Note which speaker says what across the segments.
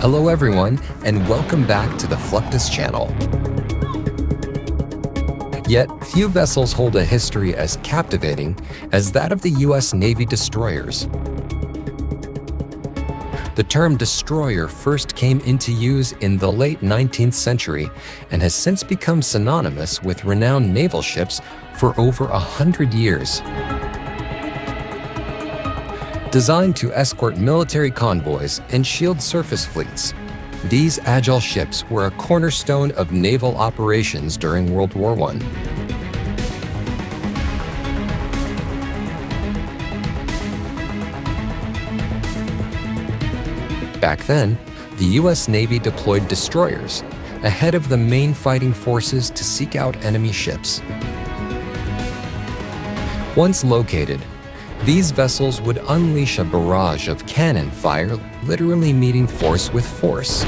Speaker 1: Hello everyone, and welcome back to the Fluctus Channel. Yet, few vessels hold a history as captivating as that of the U.S. Navy destroyers. The term destroyer first came into use in the late 19th century and has since become synonymous with renowned naval ships for over 100 years. Designed to escort military convoys and shield surface fleets, these agile ships were a cornerstone of naval operations during World War I. Back then, the U.S. Navy deployed destroyers ahead of the main fighting forces to seek out enemy ships. Once located, these vessels would unleash a barrage of cannon fire, literally meeting force with force.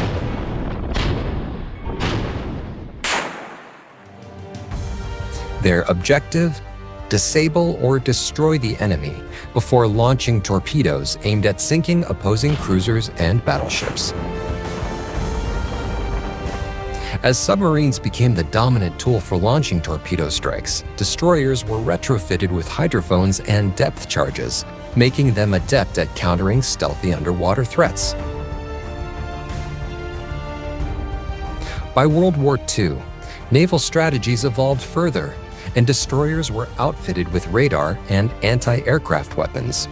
Speaker 1: Their objective? Disable or destroy the enemy before launching torpedoes aimed at sinking opposing cruisers and battleships. As submarines became the dominant tool for launching torpedo strikes, destroyers were retrofitted with hydrophones and depth charges, making them adept at countering stealthy underwater threats. By World War II, naval strategies evolved further, and destroyers were outfitted with radar and anti-aircraft weapons.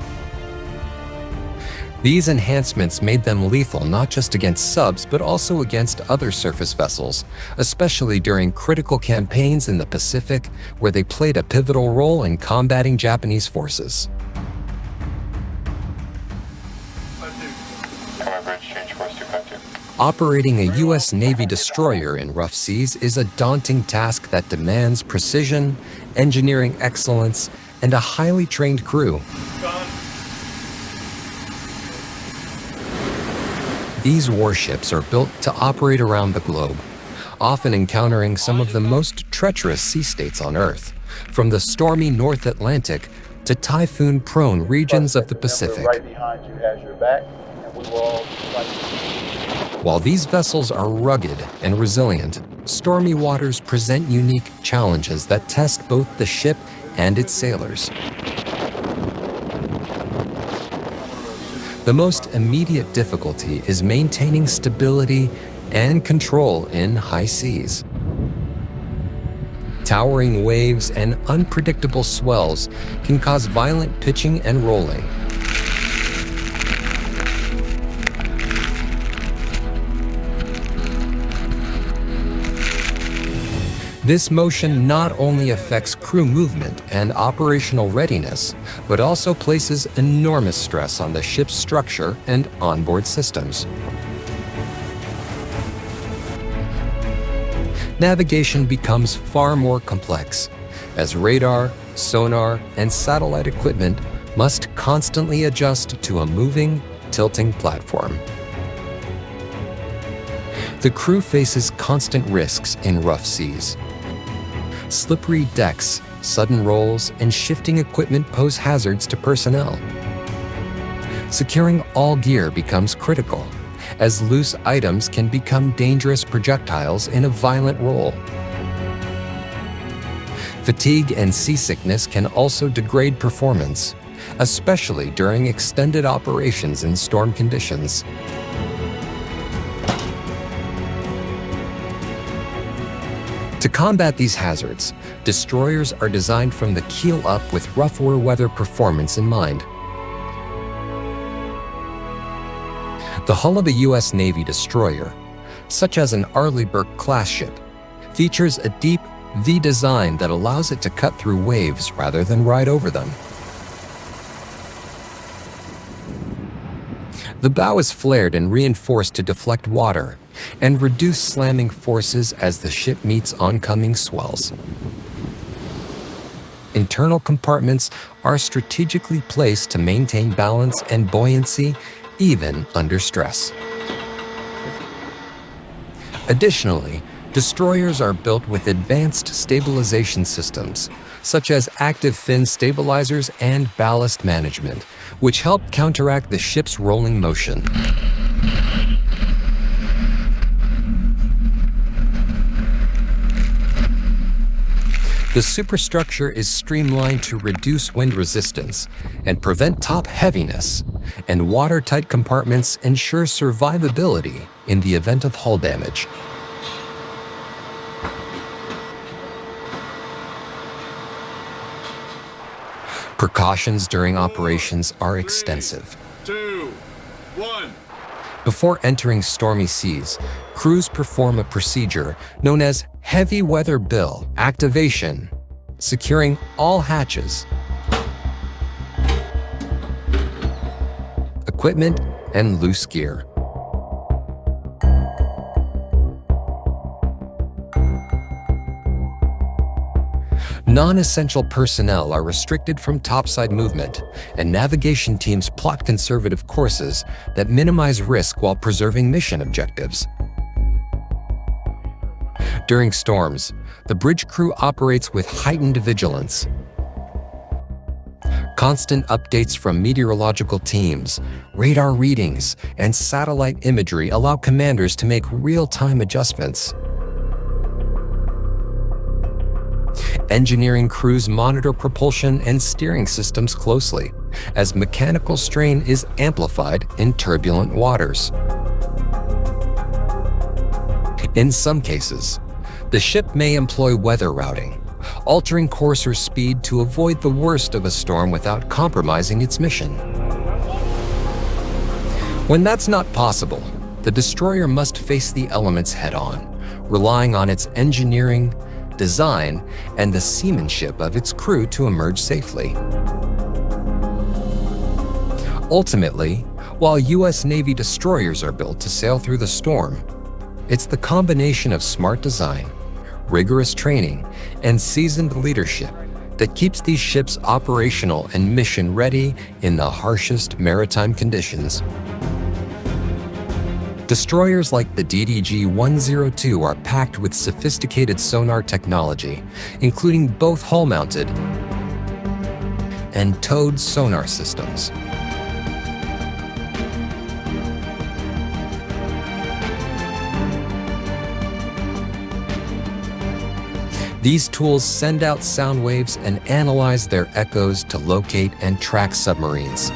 Speaker 1: These enhancements made them lethal not just against subs, but also against other surface vessels, especially during critical campaigns in the Pacific, where they played a pivotal role in combating Japanese forces. Operating a U.S. Navy destroyer in rough seas is a daunting task that demands precision, engineering excellence, and a highly trained crew. These warships are built to operate around the globe, often encountering some of the most treacherous sea states on Earth, from the stormy North Atlantic to typhoon-prone regions of the Pacific. While these vessels are rugged and resilient, stormy waters present unique challenges that test both the ship and its sailors. The most immediate difficulty is maintaining stability and control in high seas. Towering waves and unpredictable swells can cause violent pitching and rolling. This motion not only affects crew movement and operational readiness, but also places enormous stress on the ship's structure and onboard systems. Navigation becomes far more complex, as radar, sonar, and satellite equipment must constantly adjust to a moving, tilting platform. The crew faces constant risks in rough seas. Slippery decks, sudden rolls, and shifting equipment pose hazards to personnel. Securing all gear becomes critical, as loose items can become dangerous projectiles in a violent roll. Fatigue and seasickness can also degrade performance, especially during extended operations in storm conditions. To combat these hazards, destroyers are designed from the keel up with rougher weather performance in mind. The hull of a U.S. Navy destroyer, such as an Arleigh-Burke-class ship, features a deep V design that allows it to cut through waves rather than ride over them. The bow is flared and reinforced to deflect water and reduce slamming forces as the ship meets oncoming swells. Internal compartments are strategically placed to maintain balance and buoyancy even under stress. Additionally, destroyers are built with advanced stabilization systems, such as active fin stabilizers and ballast management, which help counteract the ship's rolling motion. The superstructure is streamlined to reduce wind resistance and prevent top heaviness, and watertight compartments ensure survivability in the event of hull damage. Precautions during operations are extensive.
Speaker 2: 2, 1.
Speaker 1: Before entering stormy seas, crews perform a procedure known as heavy weather bill activation, securing all hatches, equipment, and loose gear. Non-essential personnel are restricted from topside movement, and navigation teams plot conservative courses that minimize risk while preserving mission objectives. During storms, the bridge crew operates with heightened vigilance. Constant updates from meteorological teams, radar readings, and satellite imagery allow commanders to make real-time adjustments. Engineering crews monitor propulsion and steering systems closely, as mechanical strain is amplified in turbulent waters. In some cases, the ship may employ weather routing, altering course or speed to avoid the worst of a storm without compromising its mission. When that's not possible, the destroyer must face the elements head-on, relying on its engineering, design, and the seamanship of its crew to emerge safely. Ultimately, while U.S. Navy destroyers are built to sail through the storm, it's the combination of smart design, rigorous training, and seasoned leadership that keeps these ships operational and mission-ready in the harshest maritime conditions. Destroyers like the DDG-102 are packed with sophisticated sonar technology, including both hull-mounted and towed sonar systems. These tools send out sound waves and analyze their echoes to locate and track submarines.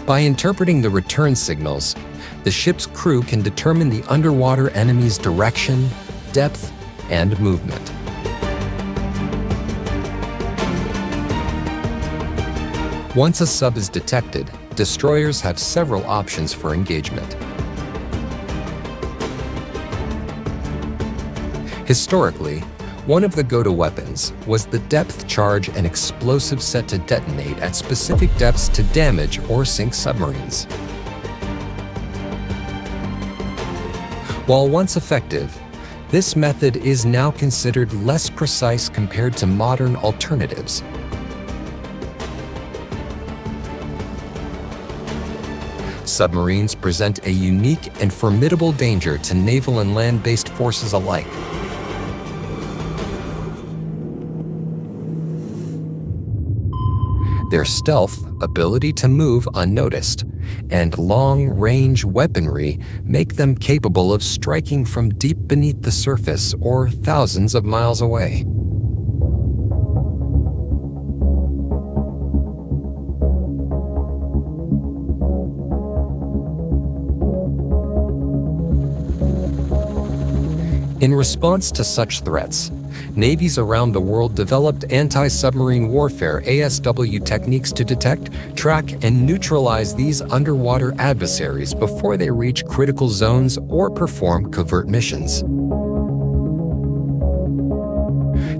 Speaker 1: By interpreting the return signals, the ship's crew can determine the underwater enemy's direction, depth, and movement. Once a sub is detected, destroyers have several options for engagement. Historically, one of the go-to weapons was the depth charge and explosive set to detonate at specific depths to damage or sink submarines. While once effective, this method is now considered less precise compared to modern alternatives. Submarines present a unique and formidable danger to naval and land-based forces alike. Their stealth, ability to move unnoticed, and long-range weaponry make them capable of striking from deep beneath the surface or thousands of miles away. In response to such threats, navies around the world developed anti-submarine warfare (ASW) techniques to detect, track, and neutralize these underwater adversaries before they reach critical zones or perform covert missions.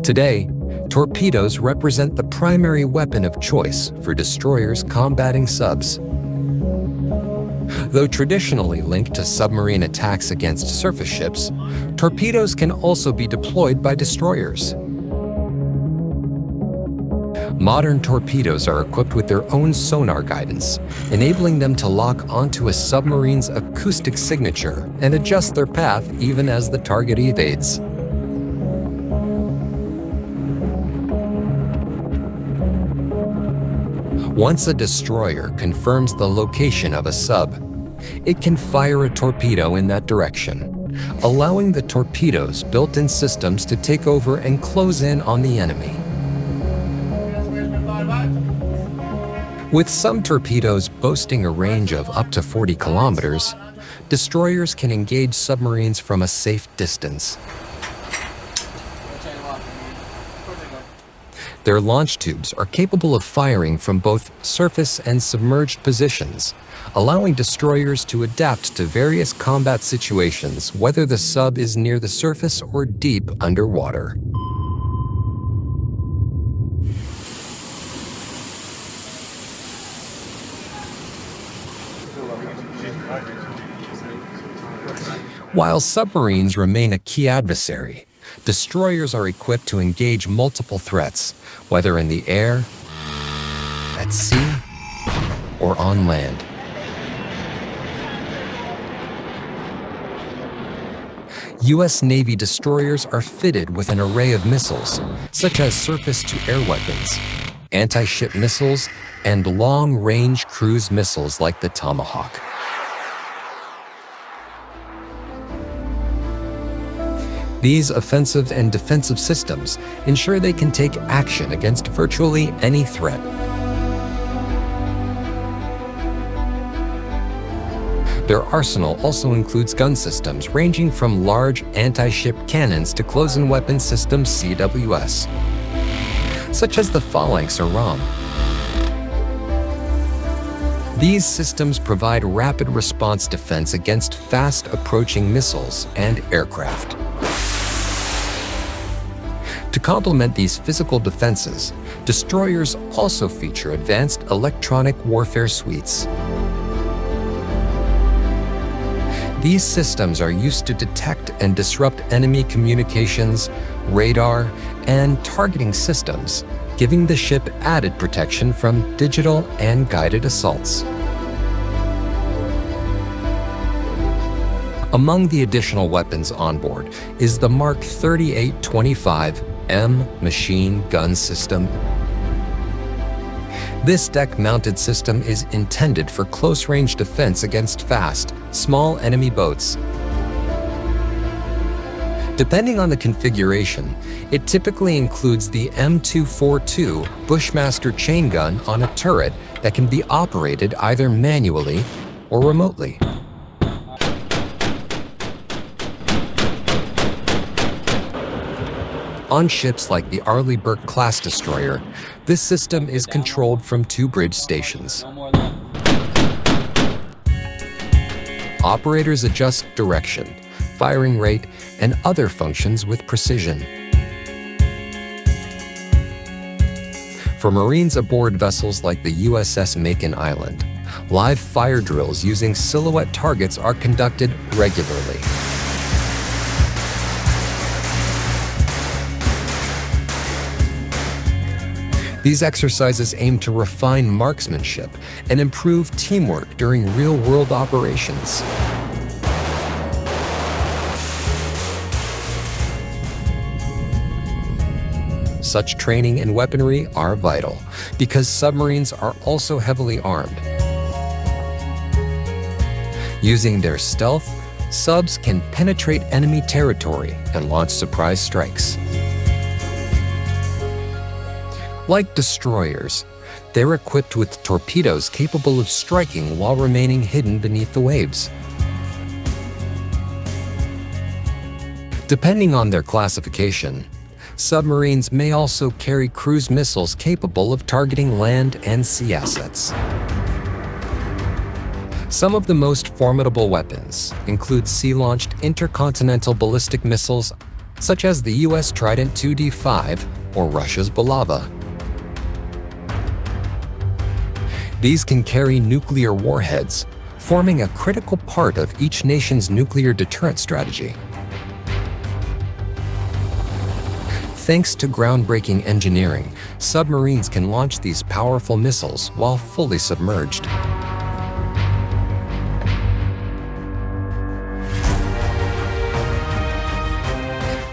Speaker 1: Today, torpedoes represent the primary weapon of choice for destroyers combating subs. Though traditionally linked to submarine attacks against surface ships, torpedoes can also be deployed by destroyers. Modern torpedoes are equipped with their own sonar guidance, enabling them to lock onto a submarine's acoustic signature and adjust their path even as the target evades. Once a destroyer confirms the location of a sub, it can fire a torpedo in that direction, allowing the Torpedoes' built-in systems to take over and close in on the enemy. With some torpedoes boasting a range of up to 40 kilometers, destroyers can engage submarines from a safe distance. Their launch tubes are capable of firing from both surface and submerged positions, allowing destroyers to adapt to various combat situations, whether the sub is near the surface or deep underwater. While submarines remain a key adversary, destroyers are equipped to engage multiple threats, whether in the air, at sea, or on land. U.S. Navy destroyers are fitted with an array of missiles, such as surface-to-air weapons, anti-ship missiles, and long-range cruise missiles like the Tomahawk. These offensive and defensive systems ensure they can take action against virtually any threat. Their arsenal also includes gun systems ranging from large anti-ship cannons to close-in weapon systems CWS, such as the Phalanx or ROM. These systems provide rapid response defense against fast-approaching missiles and aircraft. To complement these physical defenses, destroyers also feature advanced electronic warfare suites. These systems are used to detect and disrupt enemy communications, radar, and targeting systems, giving the ship added protection from digital and guided assaults. Among the additional weapons on board is the Mark 3825M machine gun system. This deck-mounted system is intended for close-range defense against fast, small enemy boats. Depending on the configuration, it typically includes the M242 Bushmaster chain gun on a turret that can be operated either manually or remotely. On ships like the Arleigh Burke-class destroyer, this system is controlled from 2 bridge stations. Operators adjust direction, firing rate, and other functions with precision. For Marines aboard vessels like the USS Makin Island, live fire drills using silhouette targets are conducted regularly. These exercises aim to refine marksmanship and improve teamwork during real-world operations. Such training and weaponry are vital because submarines are also heavily armed. Using their stealth, subs can penetrate enemy territory and launch surprise strikes. Like destroyers, they're equipped with torpedoes capable of striking while remaining hidden beneath the waves. Depending on their classification, submarines may also carry cruise missiles capable of targeting land and sea assets. Some of the most formidable weapons include sea-launched intercontinental ballistic missiles, such as the US Trident 2D5 or Russia's Bulava. These can carry nuclear warheads, forming a critical part of each nation's nuclear deterrent strategy. Thanks to groundbreaking engineering, submarines can launch these powerful missiles while fully submerged.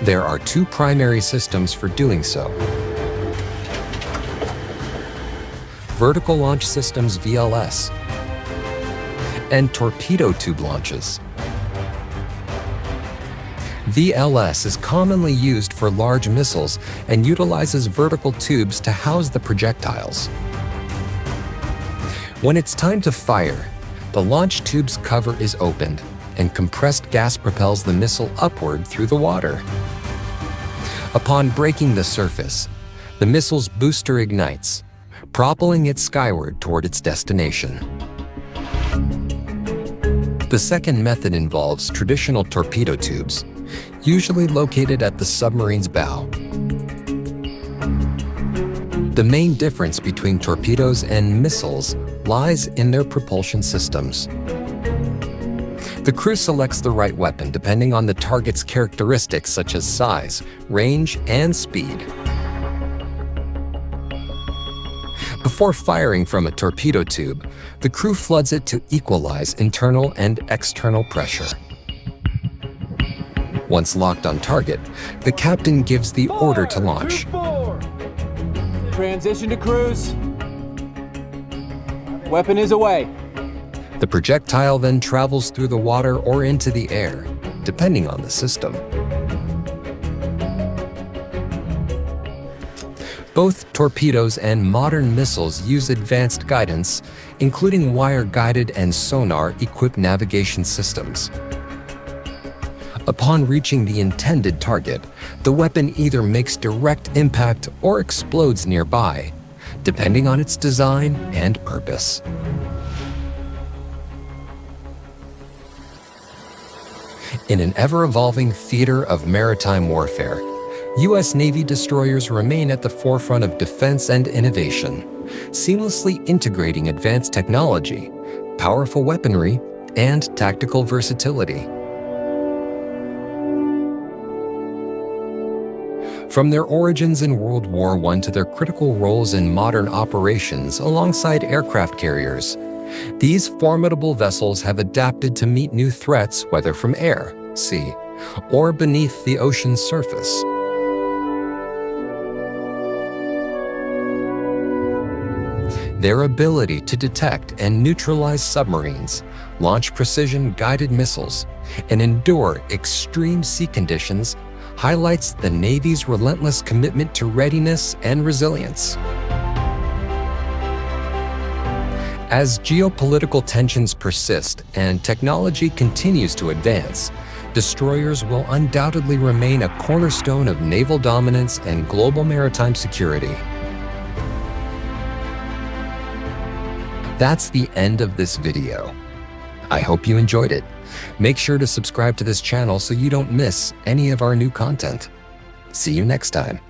Speaker 1: There are 2 primary systems for doing so. Vertical Launch Systems VLS, and torpedo tube launches. VLS is commonly used for large missiles and utilizes vertical tubes to house the projectiles. When it's time to fire, the launch tube's cover is opened, and compressed gas propels the missile upward through the water. Upon breaking the surface, the missile's booster ignites, propelling it skyward toward its destination. The second method involves traditional torpedo tubes, usually located at the submarine's bow. The main difference between torpedoes and missiles lies in their propulsion systems. The crew selects the right weapon depending on the target's characteristics such as size, range, and speed. Before firing from a torpedo tube, the crew floods it to equalize internal and external pressure. Once locked on target, the captain gives the order to launch.
Speaker 3: Transition to cruise. Weapon is away.
Speaker 1: The projectile then travels through the water or into the air, depending on the system. Both torpedoes and modern missiles use advanced guidance, including wire-guided and sonar-equipped navigation systems. Upon reaching the intended target, the weapon either makes direct impact or explodes nearby, depending on its design and purpose. In an ever-evolving theater of maritime warfare, U.S. Navy destroyers remain at the forefront of defense and innovation, seamlessly integrating advanced technology, powerful weaponry, and tactical versatility. From their origins in World War I to their critical roles in modern operations alongside aircraft carriers, these formidable vessels have adapted to meet new threats, whether from air, sea, or beneath the ocean's surface. Their ability to detect and neutralize submarines, launch precision-guided missiles, and endure extreme sea conditions highlights the Navy's relentless commitment to readiness and resilience. As geopolitical tensions persist and technology continues to advance, destroyers will undoubtedly remain a cornerstone of naval dominance and global maritime security. That's the end of this video. I hope you enjoyed it. Make sure to subscribe to this channel so you don't miss any of our new content. See you next time.